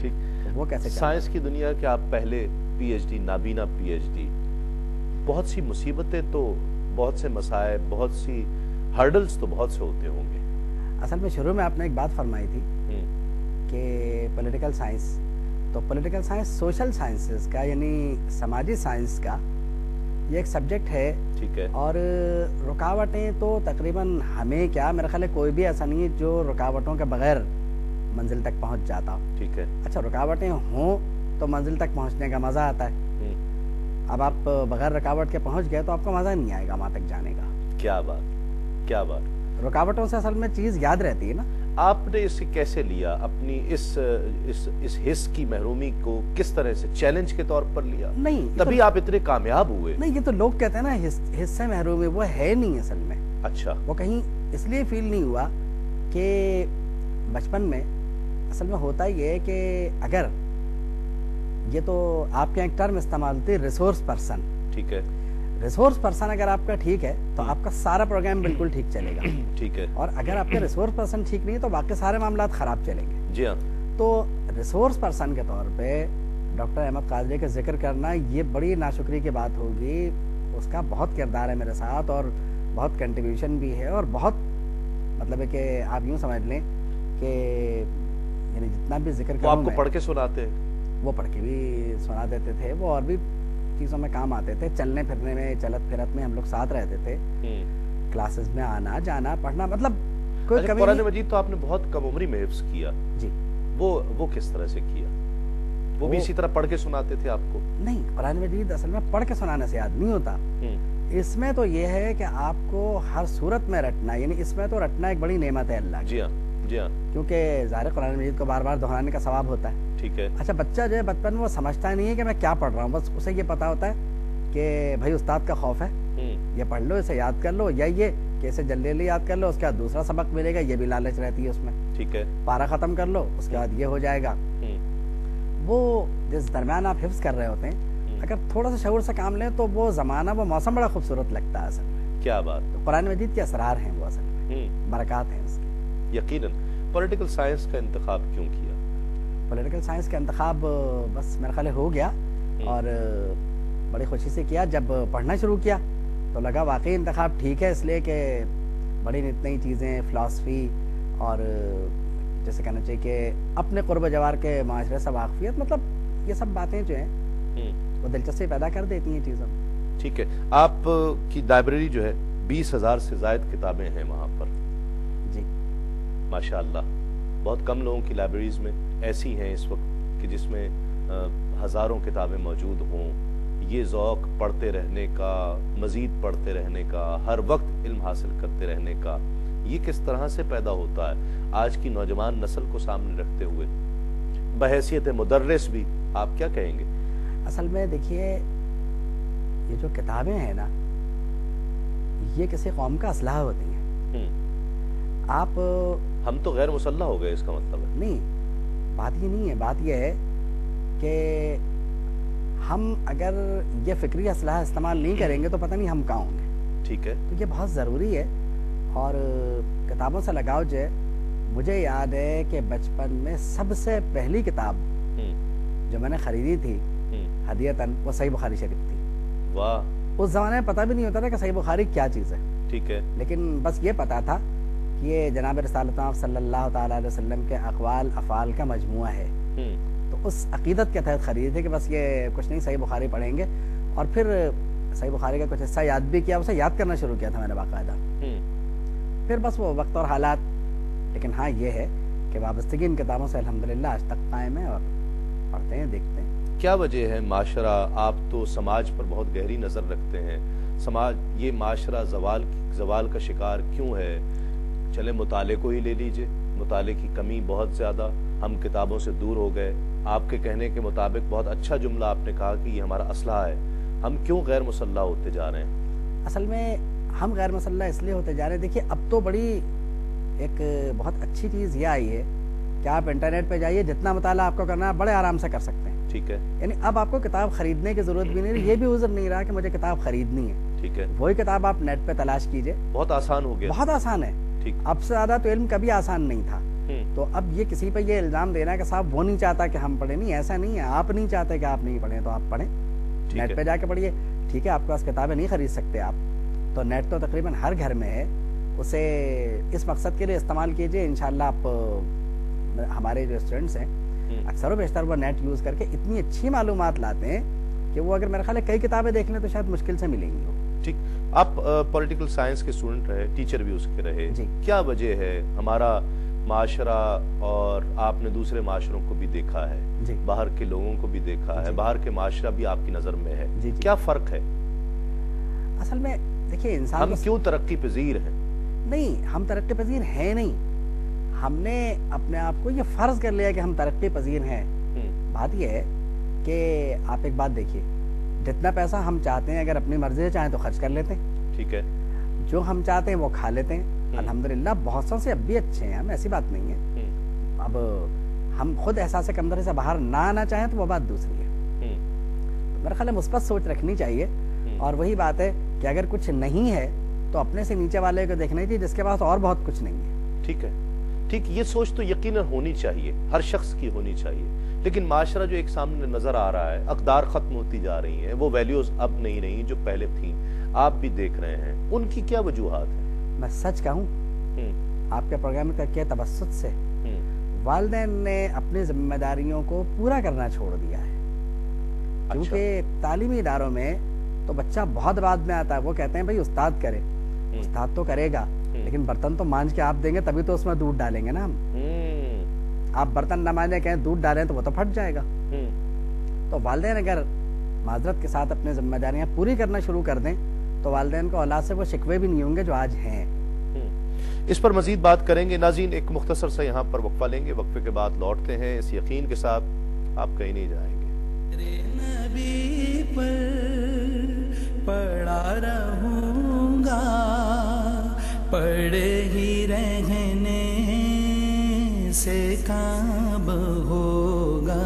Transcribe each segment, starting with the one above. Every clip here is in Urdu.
ٹھیک، وہ کیسے سائنس کی دنیا کے آپ پہلے پی ایچ ڈی، نابینا پی ایچ ڈی، بہت سی مصیبتیں تو بہت سے مسائل، بہت سی ہرڈلز تو بہت سے ہوتے ہوں گے. اصل میں شروع میں آپ نے ایک بات فرمائی تھی کہ پولیٹیکل سائنس، تو پولیٹیکل سائنس سوشل سائنسز کا یعنی سماجی سائنس کا یہ ایک سبجیکٹ ہے. ٹھیک ہے. اور رکاوٹیں تو تقریباً ہمیں کیا میرا خیال ہے کوئی بھی ایسا نہیں ہے جو رکاوٹوں کے بغیر منزل تک پہنچ جاتا ہو. ٹھیک ہے. اچھا رکاوٹیں ہوں تو منزل تک پہنچنے کا مزہ آتا ہے. اب آپ بغیر رکاوٹ کے پہنچ گئے تو آپ کو مزہ نہیں آئے گا وہاں تک جانے کا. کیا بات، کیا بات. رکاوٹوں سے اصل میں چیز یاد رہتی ہے نا. آپ نے اسے کیسے لیا، اپنی اس حص کی محرومی کو کس طرح سے چیلنج کے طور پر لیا؟ نہیں تبھی آپ اتنے کامیاب ہوئے. نہیں، یہ تو لوگ کہتے ہیں نا حصے محرومی، وہ ہے نہیں اصل میں. اچھا. وہ کہیں اس لیے فیل نہیں ہوا کہ بچپن میں اصل میں ہوتا یہ ہے کہ اگر یہ تو آپ کے ایک ٹرم استعمال ہوتی ہے ریسورس پرسن. ٹھیک ہے. ریسورس پرسن اگر آپ کا ٹھیک ہے تو آپ کا سارا پروگرام بالکل ٹھیک چلے گا. ٹھیک ہے. اور اگر آپ کا ریسورس پرسن ٹھیک نہیں ہے تو باقی سارے معاملات خراب چلیں گے. جی ہاں. تو ریسورس پرسن کے طور پہ ڈاکٹر احمد قادری کا ذکر کرنا یہ بڑی ناشکری کی بات ہوگی. اس کا بہت کردار ہے میرے ساتھ اور بہت کنٹریبیوشن بھی ہے اور بہت مطلب ہے کہ آپ یوں سمجھ لیں کہ یعنی جتنا بھی ذکر کروں آپ کو پڑھ کے سناتے ہیں؟ وہ پڑھ کے بھی سنا دیتے تھے. وہ اور بھی چیزوں میں کام آتے تھے. چلنے پھرنے میں، چلت پھرت میں ہم لوگ ساتھ رہتے تھے. کلاسز میں آنا جانا پڑھنا مطلب کوئی کمی. قرآن مجید تو آپ نے بہت کم عمری میں حفظ کیا. جی. وہ کس طرح سے کیا؟ وہ بھی اسی طرح پڑھ کے سناتے تھے آپ کو؟ نہیں، قرآن مجید اصل میں پڑھ کے سنانے سے یاد نہیں ہوتا. اس میں تو یہ ہے کہ آپ کو ہر صورت میں رٹنا، یعنی اس میں تو رٹنا ایک بڑی نعمت ہے اللہ کی. جی ہاں. جی ہاں. کیونکہ ظاہر قرآن مجید کو بار بار دہرانے کا ثواب ہوتا ہے. ٹھیک ہے. اچھا بچہ جو ہے بچپن میں وہ سمجھتا نہیں ہے کہ میں کیا پڑھ رہا ہوں. بس اسے یہ پتا ہوتا ہے کہ بھائی استاد کا خوف ہے، یہ پڑھ لو، اسے یاد کر لو، یا یہ کہ اسے جلدی یاد کر لو، اس کے بعد دوسرا سبق ملے گا، یہ بھی لالچ رہتی ہے اس میں. ٹھیک ہے. پارہ ختم کر لو، اس کے بعد یہ ہو جائے گا. وہ جس درمیان آپ حفظ کر رہے ہوتے ہیں اگر تھوڑا سا شعور سے کام لیں تو وہ زمانہ، وہ موسم بڑا خوبصورت لگتا ہے اصل میں. کیا بات. تو قرآن مجید کے اسرار ہیں وہ اصل میں، برکات ہیں اس کی. یقیناً. پولیٹیکل سائنس کا انتخاب کیوں کیا؟ پولیٹیکل سائنس کا انتخاب بس میرے خیال ہو گیا اور بڑی خوشی سے کیا. جب پڑھنا شروع کیا تو لگا واقعی انتخاب ٹھیک ہے، اس لیے کہ بڑی نئی چیزیں، فلاسفی اور جیسے کہنا چاہیے کہ اپنے قرب جوار کے معاشرے سے واقفیت، مطلب یہ سب باتیں جو ہیں وہ دلچسپی پیدا کر دیتی ہیں چیزوں. ٹھیک ہے. آپ کی لائبریری جو ہے 20,000 سے زائد کتابیں ہیں وہاں پر. جی ماشاءاللہ. بہت کم لوگوں کی لائبریریز میں ایسی ہیں اس وقت کہ جس میں ہزاروں کتابیں موجود ہوں. یہ ذوق پڑھتے رہنے کا، مزید پڑھتے رہنے کا، ہر وقت علم حاصل کرتے رہنے کا، یہ کس طرح سے پیدا ہوتا ہے آج کی نوجوان نسل کو سامنے رکھتے ہوئے؟ بحیثیت مدرس بھی آپ کیا کہیں گے؟ اصل میں دیکھیے یہ جو کتابیں ہیں نا یہ کسی قوم کا اسلحہ ہوتی ہیں. آپ ہم تو غیر مسلح ہو گئے، اس کا مطلب ہے؟ نہیں، بات یہ نہیں ہے. بات یہ ہے کہ ہم اگر یہ فکری اسلحہ استعمال نہیں کریں گے تو پتہ نہیں ہم کہاں ہوں گے. ٹھیک ہے. تو یہ بہت ضروری ہے. اور کتابوں سے لگاؤ جو ہے، مجھے یاد ہے کہ بچپن میں سب سے پہلی کتاب جو میں نے خریدی تھی ہدیتاً وہ صحیح بخاری شریف تھی. واہ. اس زمانے میں پتہ بھی نہیں ہوتا تھا کہ صحیح بخاری کیا چیز ہے. ٹھیک ہے. لیکن بس یہ پتا تھا کہ یہ جناب رسالت صلی اللہ تعالیٰ علیہ وسلم کے اقوال افعال کا مجموعہ ہے. تو اس عقیدت کے تحت خریدی تھی کہ بس یہ کچھ نہیں، صحیح بخاری پڑھیں گے. اور پھر صحیح بخاری کا کچھ حصہ یاد بھی کیا، اسے یاد کرنا شروع کیا تھا میں نے باقاعدہ. پھر بس وہ وقت اور حالات. لیکن ہاں یہ ہے کہ وابستگی ان کتابوں سے الحمدللہ آج تک قائم ہے اور پڑھتے ہیں، دیکھتے ہیں. کیا وجہ ہے معاشرہ، آپ تو سماج پر بہت گہری نظر رکھتے ہیں، سماج یہ معاشرہ زوال کا شکار کیوں ہے؟ چلے مطالعے کو ہی لے لیجئے، مطالعے کی کمی بہت زیادہ، ہم کتابوں سے دور ہو گئے. آپ کے کہنے کے مطابق بہت اچھا جملہ آپ نے کہا کہ یہ ہمارا اسلحہ ہے. ہم کیوں غیر مسلح ہوتے جا رہے ہیں؟ اصل میں ہم غیر مسلح اس لیے ہوتے جا رہے ہیں، دیکھیے اب تو بڑی ایک بہت اچھی چیز یہ آئی ہے کہ آپ انٹرنیٹ پہ جائیے، جتنا مطالعہ آپ کو کرنا ہے آپ بڑے آرام سے کر سکتے ہیں. ٹھیک ہے. یعنی اب آپ کو کتاب خریدنے کی ضرورت بھی نہیں رہی، یہ بھی عذر نہیں رہا کہ مجھے کتاب خریدنی ہے. ٹھیک ہے. وہی کتاب آپ نیٹ پہ تلاش کیجئے، بہت آسان ہو گیا. بہت آسان ہے. اب سے زیادہ تو علم کبھی آسان نہیں تھا. تو اب یہ کسی پہ یہ الزام دینا ہے کہ صاحب وہ نہیں چاہتا کہ ہم پڑھیں، نہیں ایسا نہیں ہے، آپ نہیں چاہتے کہ آپ نہیں پڑھیں تو آپ پڑھیں، نیٹ پہ جا کے پڑھیے، ٹھیک ہے آپ کے پاس کتابیں نہیں خرید سکتے آپ، تو نیٹ تو تقریباً ہر گھر میں ہے، اسے اس مقصد کے لیے استعمال کیجئے، انشاءاللہ آپ ہمارے جو اسٹوڈنٹس ہیں اکثر و بیشتر وہ نیٹ یوز کر کے اتنی اچھی معلومات لاتے ہیں کہ وہ اگر میرے خیال ہے کئی کتابیں دیکھ لیں تو شاید مشکل سے ملیں گی وہ۔ ٹھیک، آپ پولیٹیکل سائنس کے اسٹوڈنٹ رہے، ٹیچر بھی اس کے رہے، کیا وجہ ہے ہمارا معاشرہ، اور آپ نے دوسرے معاشروں کو بھی دیکھا ہے، باہر کے لوگوں کو بھی دیکھا ہے، باہر کے معاشرہ بھی آپ کی نظر میں ہے، کیا فرق ہے؟ اصل میں دیکھیے انسان ہم کیوں ترقی پذیر ہیں؟ نہیں، ہم ترقی پذیر ہیں نہیں، ہم نے اپنے آپ کو یہ فرض کر لیا کہ ہم ترقی پذیر ہیں۔ بات یہ ہے کہ آپ ایک بات دیکھیے، جتنا پیسہ ہم چاہتے ہیں اگر اپنی مرضی سے چاہیں تو خرچ کر لیتے ہیں، ٹھیک ہے، جو ہم چاہتے ہیں وہ کھا لیتے ہیں، الحمدللہ بہت سو سے اب بھی اچھے ہیں ہم، ایسی بات نہیں ہے۔ اب ہم خود احساس کمتری سے باہر نہ آنا چاہیں تو وہ بات دوسری ہے، میرا خیال ہے مثبت سوچ رکھنی چاہیے، اور وہی بات ہے کہ اگر کچھ نہیں ہے تو اپنے سے نیچے والے کو دیکھنا چاہیے جس کے پاس اور بہت کچھ نہیں ہے۔ ٹھیک ہے، ٹھیک، یہ سوچ تو یقیناً ہونی چاہیے، ہر شخص کی ہونی چاہیے، لیکن معاشرہ جو ایک سامنے نظر آ رہا ہے، اقدار ختم ہوتی جا رہی ہیں، وہ ویلیوز اب نہیں رہی جو پہلے تھیں، آپ بھی دیکھ رہے ہیں، ان کی کیا وجوہات ہیں؟ میں سچ کہوں آپ کے پروگرام میں کے تبسط سے والدین نے اپنی ذمہ داریوں کو پورا کرنا چھوڑ دیا ہے، کیونکہ تعلیمی اداروں میں تو بچہ بہت بعد میں آتا ہے، وہ کہتے ہیں بھائی استاد کرے، استاد تو کرے گا لیکن برتن تو مانج کے آپ دیں گے تبھی تو اس میں دودھ ڈالیں گے نا ہم، آپ برتن نہ مانجے کہیں دودھ ڈالیں تو وہ تو پھٹ جائے گا۔ تو والدین اگر معذرت کے ساتھ اپنے ذمہ داریاں پوری کرنا شروع کر دیں تو والدین کو اولاد سے وہ شکوے بھی نہیں ہوں گے جو آج ہیں۔ اس پر مزید بات کریں گے، ناظرین ایک مختصر سا یہاں پر وقفہ لیں گے، وقفے کے بعد لوٹتے ہیں اس یقین کے ساتھ آپ کہیں نہیں جائیں گے۔ نبی پر پڑا رہوں گا، پڑے ہی رہنے سے کام ہوگا۔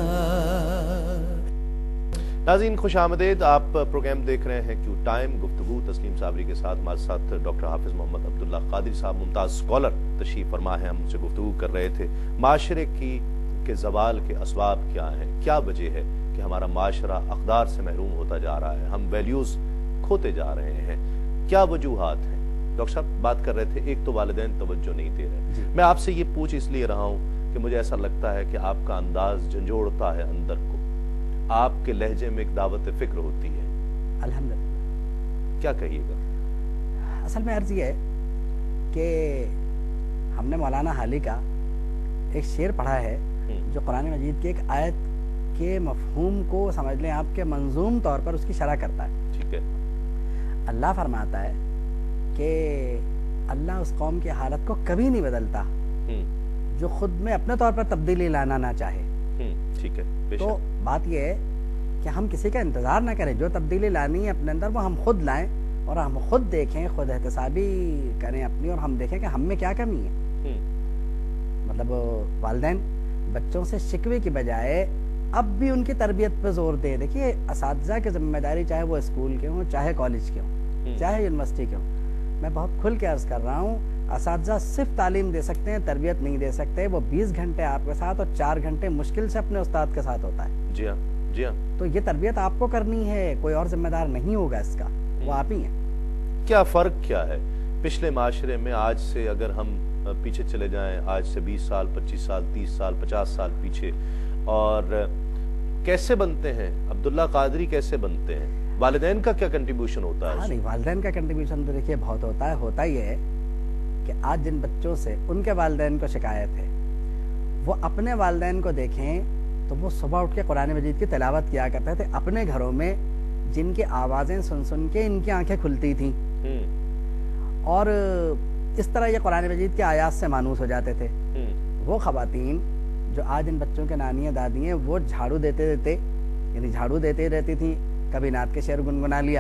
ناظرین خوش آمدید، آپ پروگرام دیکھ رہے ہیں کیوں ٹائم، گفتگو تسلیم صابری کے ساتھ، ہمارے ساتھ ڈاکٹر حافظ محمد عبداللہ قادری صاحب ممتاز اسکالر تشریف فرما ہیں، ہم ان سے گفتگو کر رہے تھے معاشرے کے زوال کے اسباب کیا ہیں، کیا وجہ ہے کہ ہمارا معاشرہ اقدار سے محروم ہوتا جا رہا ہے، ہم ویلیوز کھوتے جا رہے ہیں، کیا وجوہات ہیں؟ ڈاکٹر صاحب بات کر رہے تھے، ایک تو والدین توجہ نہیں دے رہے، میں آپ سے یہ پوچھ اس لیے رہا ہوں کہ مجھے ایسا لگتا ہے کہ آپ کا انداز جھنجھوڑتا ہے اندر کو، آپ کے لہجے میں ایک دعوت فکر ہوتی ہے، الحمدللہ، کیا کہیے گا؟ اصل میں عرض یہ ہے کہ ہم نے مولانا حالی کا ایک شعر پڑھا ہے جو قرآن مجید کی ایک آیت کے مفہوم کو سمجھ لیں آپ کے منظوم طور پر اس کی شرح کرتا ہے۔ ٹھیک ہے، اللہ فرماتا ہے کہ اللہ اس قوم کی حالت کو کبھی نہیں بدلتا جو خود میں اپنے طور پر تبدیلی لانا نہ چاہے۔ ٹھیک ہے، تو بات یہ ہے کہ ہم کسی کا انتظار نہ کریں، جو تبدیلی لانی ہے اپنے اندر وہ ہم خود لائیں، اور ہم خود دیکھیں، خود احتسابی کریں اپنی، اور ہم دیکھیں کہ ہم میں کیا کمی ہے۔ مطلب والدین بچوں سے شکوے کی بجائے اب بھی ان کی تربیت پہ زور دیں۔ دیکھیے اساتذہ کی ذمہ داری چاہے وہ اسکول کے ہوں، چاہے کالج کے ہوں، چاہے یونیورسٹی کے ہوں، میں بہت کھل کے عرض کر رہا ہوں، اساتذہ صرف تعلیم دے سکتے ہیں، تربیت نہیں دے سکتے۔ وہ 20 گھنٹے آپ کے ساتھ اور 4 گھنٹے مشکل سے اپنے استاد کے ساتھ ہوتا ہے۔ جی ہاں، جی ہاں، تو یہ تربیت آپ کو کرنی ہے، کوئی اور ذمہ دار نہیں ہوگا اس کا، وہ آپ ہی ہیں۔ کیا فرق کیا ہے پچھلے معاشرے میں آج سے؟ اگر ہم پیچھے چلے جائیں آج سے 20 سال 25 سال 30 سال 50 سال پیچھے، اور کیسے بنتے ہیں عبداللہ قادری، کیسے بنتے ہیں؟ والدین کا کیا کنٹریبیوشن ہوتا ہے؟ ہاں نہیں، والدین کا کنٹریبیوشن تو دیکھیے بہت ہوتا ہے۔ ہوتا یہ ہے کہ آج جن بچوں سے ان کے والدین کو شکایت ہے، وہ اپنے والدین کو دیکھیں تو وہ صبح اٹھ کے قرآن مجید کی تلاوت کیا کرتے تھے اپنے گھروں میں، جن کی آوازیں سن سن کے ان کی آنکھیں کھلتی تھیں، اور اس طرح یہ قرآن مجید کے آیات سے مانوس ہو جاتے تھے۔ وہ خواتین جو آج ان بچوں کے نانیاں دادی ہیں، وہ جھاڑو دیتے دیتے، یعنی جھاڑو دیتے رہتی تھیں، کبھی نعت کے شعر گنگنا لیا،